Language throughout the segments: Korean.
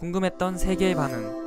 궁금했던 세계의 반응.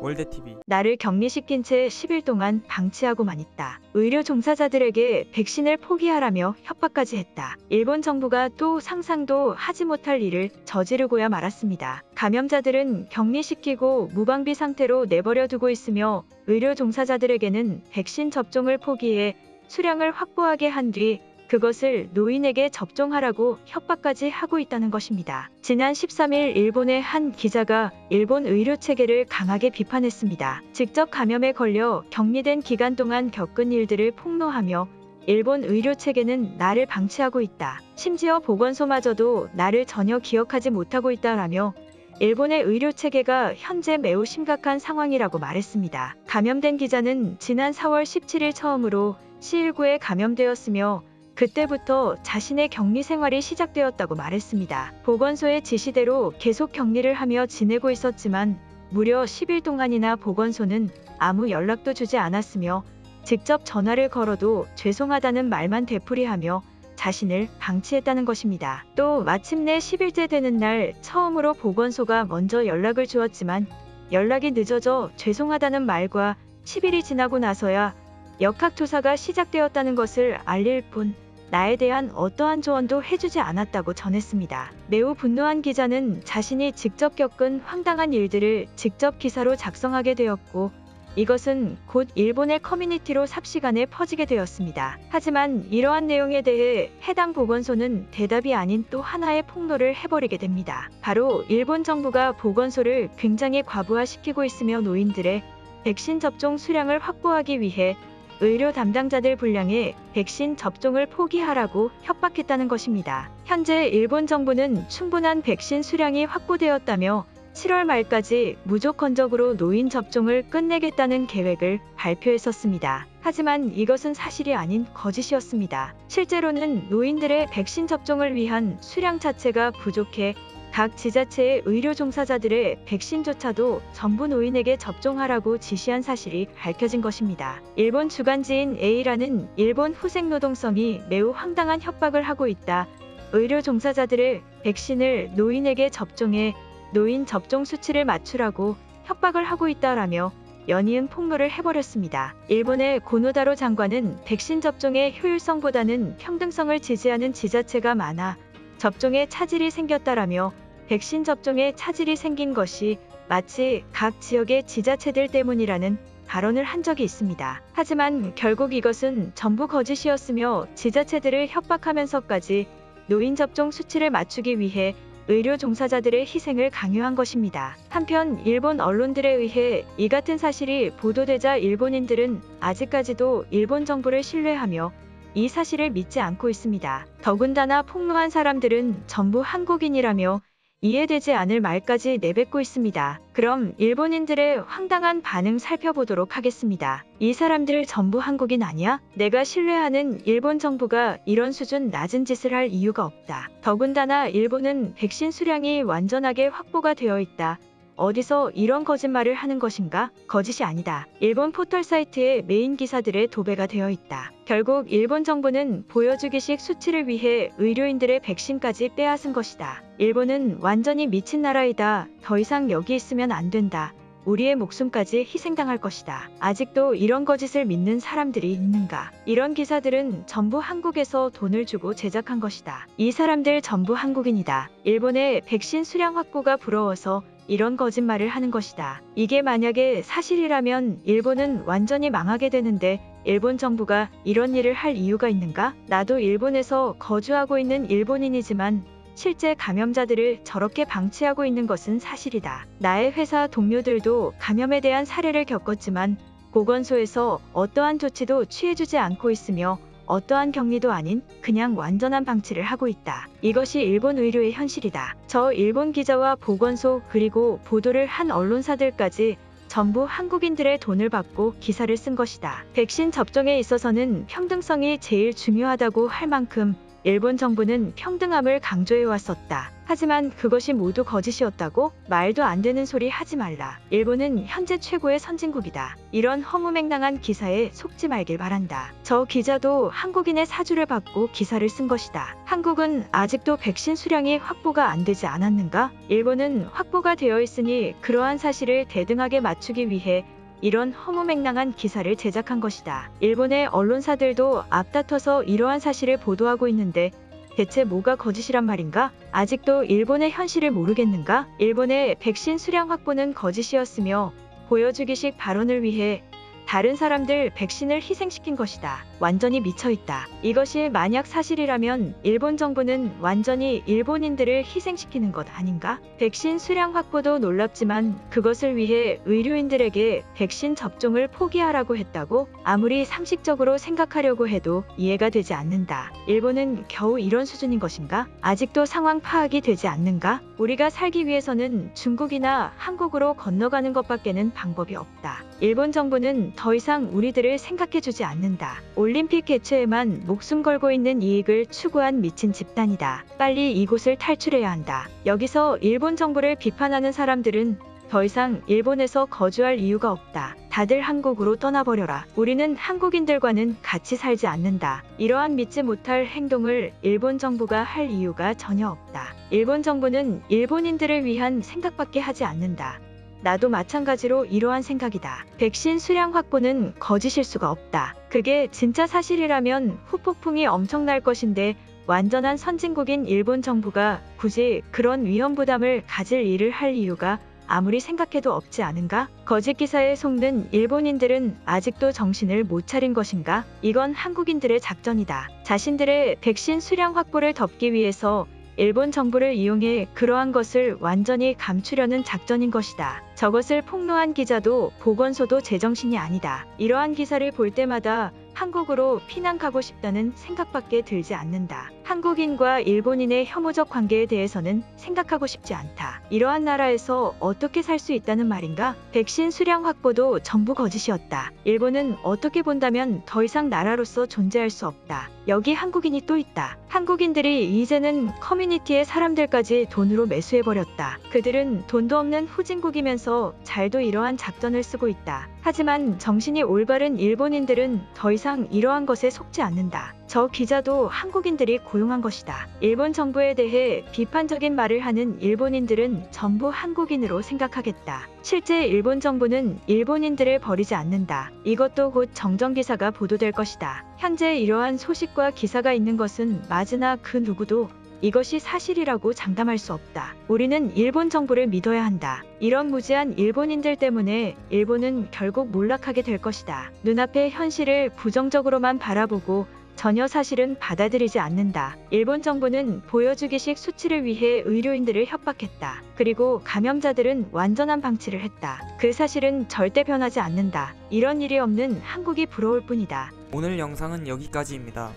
월드TV. 나를 격리시킨 채 10일 동안 방치하고만 있다. 의료 종사자들에게 백신을 포기하라며 협박까지 했다. 일본 정부가 또 상상도 하지 못할 일을 저지르고야 말았습니다. 감염자들은 격리시키고 무방비 상태로 내버려 두고 있으며 의료 종사자들에게는 백신 접종을 포기해 수량을 확보하게 한 뒤 그것을 노인에게 접종하라고 협박까지 하고 있다는 것입니다. 지난 13일 일본의 한 기자가 일본 의료 체계를 강하게 비판했습니다. 직접 감염에 걸려 격리된 기간 동안 겪은 일들을 폭로하며 일본 의료 체계는 나를 방치하고 있다. 심지어 보건소마저도 나를 전혀 기억하지 못하고 있다라며 일본의 의료 체계가 현재 매우 심각한 상황이라고 말했습니다. 감염된 기자는 지난 4월 17일 처음으로 C19에 감염되었으며 그때부터 자신의 격리 생활이 시작되었다고 말했습니다. 보건소의 지시대로 계속 격리를 하며 지내고 있었지만 무려 10일 동안이나 보건소는 아무 연락도 주지 않았으며 직접 전화를 걸어도 죄송하다는 말만 되풀이하며 자신을 방치했다는 것입니다. 또 마침내 10일째 되는 날 처음으로 보건소가 먼저 연락을 주었지만 연락이 늦어져 죄송하다는 말과 10일이 지나고 나서야 역학조사가 시작되었다는 것을 알릴 뿐 나에 대한 어떠한 조언도 해주지 않았다고 전했습니다. 매우 분노한 기자는 자신이 직접 겪은 황당한 일들을 직접 기사로 작성하게 되었고 이것은 곧 일본의 커뮤니티로 삽시간에 퍼지게 되었습니다. 하지만 이러한 내용에 대해 해당 보건소는 대답이 아닌 또 하나의 폭로를 해버리게 됩니다. 바로 일본 정부가 보건소를 굉장히 과부하시키고 있으며 노인들의 백신 접종 수량을 확보하기 위해 의료 담당자들 분량의 백신 접종을 포기하라고 협박했다는 것입니다. 현재 일본 정부는 충분한 백신 수량이 확보되었다며 7월 말까지 무조건적으로 노인 접종을 끝내겠다는 계획을 발표했었습니다. 하지만 이것은 사실이 아닌 거짓이었습니다. 실제로는 노인들의 백신 접종을 위한 수량 자체가 부족해 각 지자체의 의료 종사자들의 백신조차도 전부 노인에게 접종하라고 지시한 사실이 밝혀진 것입니다. 일본 주간지인 A라는 일본 후생 노동성이 매우 황당한 협박을 하고 있다. 의료 종사자들의 백신을 노인에게 접종해 노인 접종 수치를 맞추라고 협박을 하고 있다라며 연이은 폭로를 해버렸습니다. 일본의 고노다로 장관은 백신 접종의 효율성보다는 평등성을 지지하는 지자체가 많아 접종에 차질이 생겼다라며 백신 접종에 차질이 생긴 것이 마치 각 지역의 지자체들 때문이라는 발언을 한 적이 있습니다. 하지만 결국 이것은 전부 거짓이었으며 지자체들을 협박하면서까지 노인 접종 수치를 맞추기 위해 의료 종사자들의 희생을 강요한 것입니다. 한편 일본 언론들에 의해 이 같은 사실이 보도되자 일본인들은 아직까지도 일본 정부를 신뢰하며 이 사실을 믿지 않고 있습니다. 더군다나 폭로한 사람들은 전부 한국인이라며 이해되지 않을 말까지 내뱉고 있습니다. 그럼 일본인들의 황당한 반응 살펴보도록 하겠습니다. 이 사람들 전부 한국인 아니야? 내가 신뢰하는 일본 정부가 이런 수준 낮은 짓을 할 이유가 없다. 더군다나 일본은 백신 수량이 완전하게 확보가 되어 있다. 어디서 이런 거짓말을 하는 것인가? 거짓이 아니다. 일본 포털 사이트의 메인 기사들의 도배가 되어 있다. 결국 일본 정부는 보여주기식 수치를 위해 의료인들의 백신까지 빼앗은 것이다. 일본은 완전히 미친 나라이다. 더 이상 여기 있으면 안 된다. 우리의 목숨까지 희생당할 것이다. 아직도 이런 거짓을 믿는 사람들이 있는가? 이런 기사들은 전부 한국에서 돈을 주고 제작한 것이다. 이 사람들 전부 한국인이다. 일본의 백신 수량 확보가 부러워서 이런 거짓말을 하는 것이다. 이게 만약에 사실이라면 일본은 완전히 망하게 되는데 일본 정부가 이런 일을 할 이유가 있는가? 나도 일본에서 거주하고 있는 일본인이지만 실제 감염자들을 저렇게 방치하고 있는 것은 사실이다. 나의 회사 동료들도 감염에 대한 사례를 겪었지만 보건소에서 어떠한 조치도 취해주지 않고 있으며 어떠한 격리도 아닌 그냥 완전한 방치를 하고 있다. 이것이 일본 의료의 현실이다. 저 일본 기자와 보건소 그리고 보도를 한 언론사들까지 전부 한국인들의 돈을 받고 기사를 쓴 것이다. 백신 접종에 있어서는 평등성이 제일 중요하다고 할 만큼 일본 정부는 평등함을 강조해왔었다. 하지만 그것이 모두 거짓이었다고? 말도 안 되는 소리 하지 말라. 일본은 현재 최고의 선진국이다. 이런 허무맹랑한 기사에 속지 말길 바란다. 저 기자도 한국인의 사주를 받고 기사를 쓴 것이다. 한국은 아직도 백신 수량이 확보가 안 되지 않았는가? 일본은 확보가 되어 있으니 그러한 사실을 대등하게 맞추기 위해 이런 허무맹랑한 기사를 제작한 것이다. 일본의 언론사들도 앞다퉈서 이러한 사실을 보도하고 있는데 대체 뭐가 거짓이란 말인가? 아직도 일본의 현실을 모르겠는가? 일본의 백신 수량 확보는 거짓이었으며 보여주기식 발언을 위해 다른 사람들 백신을 희생시킨 것이다. 완전히 미쳐있다. 이것이 만약 사실이라면 일본 정부는 완전히 일본인들을 희생시키는 것 아닌가? 백신 수량 확보도 놀랍지만 그것을 위해 의료인들에게 백신 접종을 포기하라고 했다고? 아무리 상식적으로 생각하려고 해도 이해가 되지 않는다. 일본은 겨우 이런 수준인 것인가? 아직도 상황 파악이 되지 않는가? 우리가 살기 위해서는 중국이나 한국으로 건너가는 것밖에는 방법이 없다. 일본 정부는 더 이상 우리들을 생각해주지 않는다. 올림픽 개최에만 목숨 걸고 있는 이익을 추구한 미친 집단이다. 빨리 이곳을 탈출해야 한다. 여기서 일본 정부를 비판하는 사람들은 더 이상 일본에서 거주할 이유가 없다. 다들 한국으로 떠나버려라. 우리는 한국인들과는 같이 살지 않는다. 이러한 믿지 못할 행동을 일본 정부가 할 이유가 전혀 없다. 일본 정부는 일본인들을 위한 생각밖에 하지 않는다. 나도 마찬가지로 이러한 생각이다. 백신 수량 확보는 거짓일 수가 없다. 그게 진짜 사실이라면 후폭풍이 엄청날 것인데 완전한 선진국인 일본 정부가 굳이 그런 위험 부담을 가질 일을 할 이유가 아무리 생각해도 없지 않은가? 거짓 기사에 속는 일본인들은 아직도 정신을 못 차린 것인가? 이건 한국인들의 작전이다. 자신들의 백신 수량 확보를 덮기 위해서 일본 정부를 이용해 그러한 것을 완전히 감추려는 작전인 것이다. 저것을 폭로한 기자도 보건소도 제정신이 아니다. 이러한 기사를 볼 때마다 한국으로 피난 가고 싶다는 생각밖에 들지 않는다. 한국인과 일본인의 혐오적 관계에 대해서는 생각하고 싶지 않다. 이러한 나라에서 어떻게 살 수 있다는 말인가? 백신 수량 확보도 전부 거짓이었다. 일본은 어떻게 본다면 더 이상 나라로서 존재할 수 없다. 여기 한국인이 또 있다. 한국인들이 이제는 커뮤니티의 사람들까지 돈으로 매수해버렸다. 그들은 돈도 없는 후진국이면서 잘도 이러한 작전을 쓰고 있다. 하지만 정신이 올바른 일본인들은 더 이상 이러한 것에 속지 않는다. 저 기자도 한국인들이 고용한 것이다. 일본 정부에 대해 비판적인 말을 하는 일본인들은 전부 한국인으로 생각하겠다. 실제 일본 정부는 일본인들을 버리지 않는다. 이것도 곧 정정기사가 보도될 것이다. 현재 이러한 소식과 기사가 있는 것은 맞으나 그 누구도 이것이 사실이라고 장담할 수 없다. 우리는 일본 정부를 믿어야 한다. 이런 무지한 일본인들 때문에 일본은 결국 몰락하게 될 것이다. 눈앞의 현실을 부정적으로만 바라보고 전혀 사실은 받아들이지 않는다. 일본 정부는 보여주기식 수치를 위해 의료인들을 협박했다. 그리고 감염자들은 완전한 방치를 했다. 그 사실은 절대 변하지 않는다. 이런 일이 없는 한국이 부러울 뿐이다. 오늘 영상은 여기까지입니다.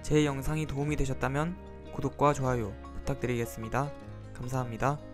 제 영상이 도움이 되셨다면 구독과 좋아요 부탁드리겠습니다. 감사합니다.